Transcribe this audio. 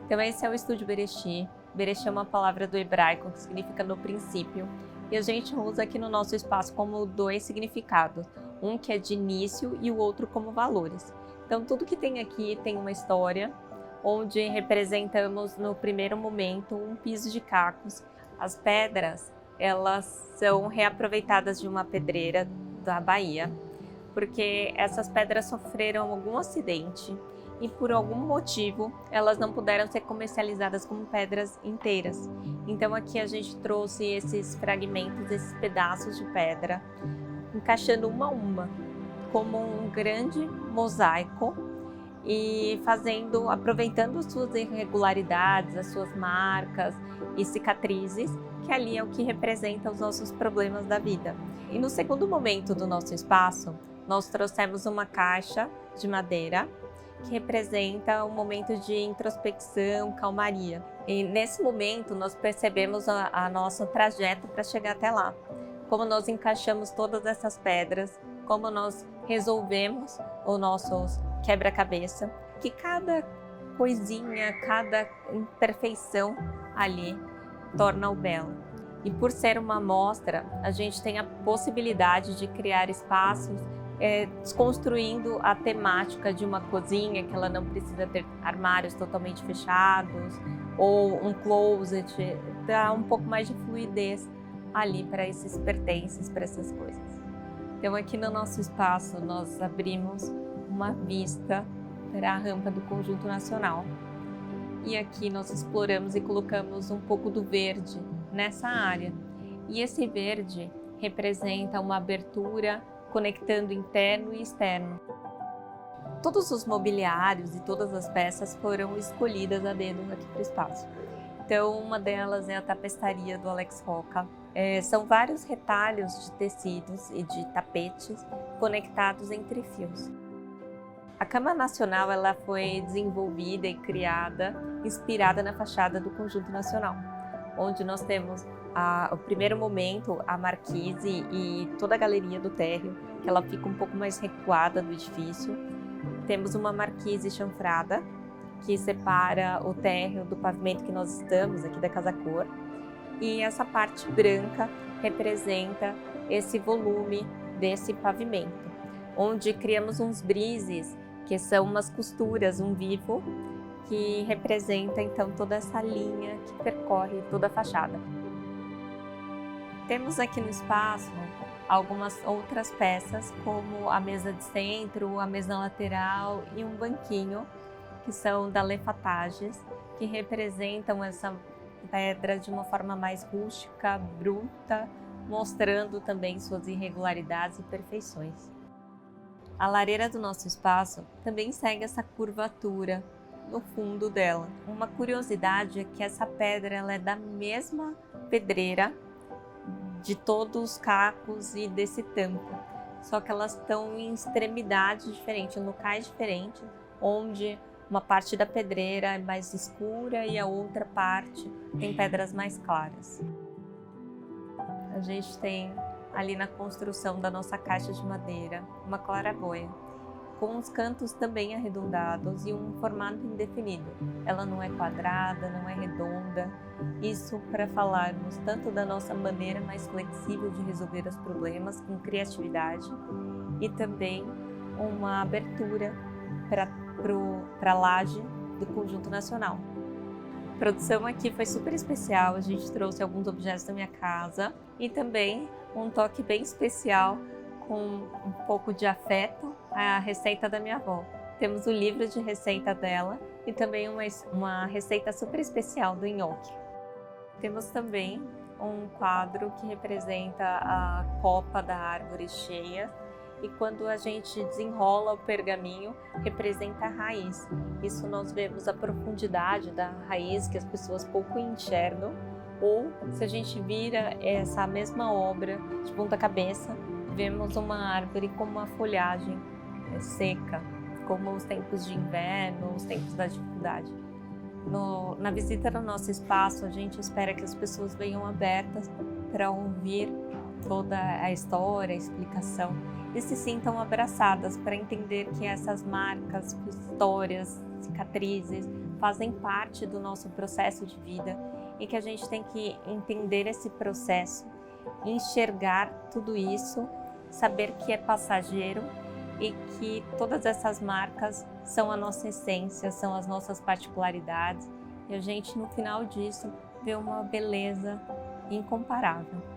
Então esse é o estúdio Bereshit. Bereshit é uma palavra do hebraico que significa no princípio. E a gente usa aqui no nosso espaço como dois significados. Um que é de início e o outro como valores. Então tudo que tem aqui tem uma história, onde representamos no primeiro momento um piso de cacos. As pedras, elas são reaproveitadas de uma pedreira da Bahia, porque essas pedras sofreram algum acidente e por algum motivo elas não puderam ser comercializadas como pedras inteiras. Então aqui a gente trouxe esses fragmentos, esses pedaços de pedra, encaixando uma a uma, como um grande mosaico e aproveitando as suas irregularidades, as suas marcas e cicatrizes, que ali é o que representa os nossos problemas da vida. E no segundo momento do nosso espaço, nós trouxemos uma caixa de madeira que representa um momento de introspecção, calmaria. E nesse momento nós percebemos a nosso trajeto para chegar até lá. Como nós encaixamos todas essas pedras, como nós resolvemos os nossos quebra-cabeça, que cada coisinha, cada imperfeição ali torna o belo. E por ser uma amostra, a gente tem a possibilidade de criar espaços desconstruindo a temática de uma cozinha, que ela não precisa ter armários totalmente fechados, ou um closet, dá um pouco mais de fluidez ali para esses pertences, para essas coisas. Então aqui no nosso espaço nós abrimos uma vista para a rampa do Conjunto Nacional. E aqui nós exploramos e colocamos um pouco do verde nessa área. E esse verde representa uma abertura conectando interno e externo. Todos os mobiliários e todas as peças foram escolhidas a dedo aqui para o espaço. Então uma delas é a tapestaria do Alex Roca. São vários retalhos de tecidos e de tapetes conectados entre fios. A Cama Nacional ela foi desenvolvida e criada, inspirada na fachada do Conjunto Nacional, onde nós temos o primeiro momento, a marquise e toda a galeria do térreo, que ela fica um pouco mais recuada do edifício. Temos uma marquise chanfrada, que separa o térreo do pavimento que nós estamos, aqui da Casa Cor. E essa parte branca representa esse volume desse pavimento, onde criamos uns brises, que são umas costuras, um vivo, que representa então toda essa linha que percorre toda a fachada. Temos aqui no espaço algumas outras peças, como a mesa de centro, a mesa lateral e um banquinho, que são da Lefatages, que representam essa pedra de uma forma mais rústica, bruta, mostrando também suas irregularidades e perfeições. A lareira do nosso espaço também segue essa curvatura no fundo dela. Uma curiosidade é que essa pedra ela é da mesma pedreira de todos os cacos e desse tampo, só que elas estão em extremidades diferentes, em locais diferentes, onde uma parte da pedreira é mais escura e a outra parte tem pedras mais claras. A gente tem ali na construção da nossa caixa de madeira uma claraboia, com os cantos também arredondados e um formato indefinido. Ela não é quadrada, não é redonda. Isso para falarmos tanto da nossa maneira mais flexível de resolver os problemas com criatividade e também uma abertura para a laje do Conjunto Nacional. A produção aqui foi super especial, a gente trouxe alguns objetos da minha casa e também um toque bem especial com um pouco de afeto, a receita da minha avó. Temos o livro de receita dela e também uma receita super especial do nhoque. Temos também um quadro que representa a copa da árvore cheia e quando a gente desenrola o pergaminho, representa a raiz. Isso nós vemos a profundidade da raiz que as pessoas pouco enxergam, ou se a gente vira essa mesma obra de ponta cabeça, vemos uma árvore com uma folhagem seca, como os tempos de inverno, os tempos da dificuldade. Na visita no nosso espaço, a gente espera que as pessoas venham abertas para ouvir toda a história, a explicação, e se sintam abraçadas para entender que essas marcas, histórias, cicatrizes fazem parte do nosso processo de vida e que a gente tem que entender esse processo, enxergar tudo isso, saber que é passageiro e que todas essas marcas são a nossa essência, são as nossas particularidades, e a gente no final disso vê uma beleza incomparável.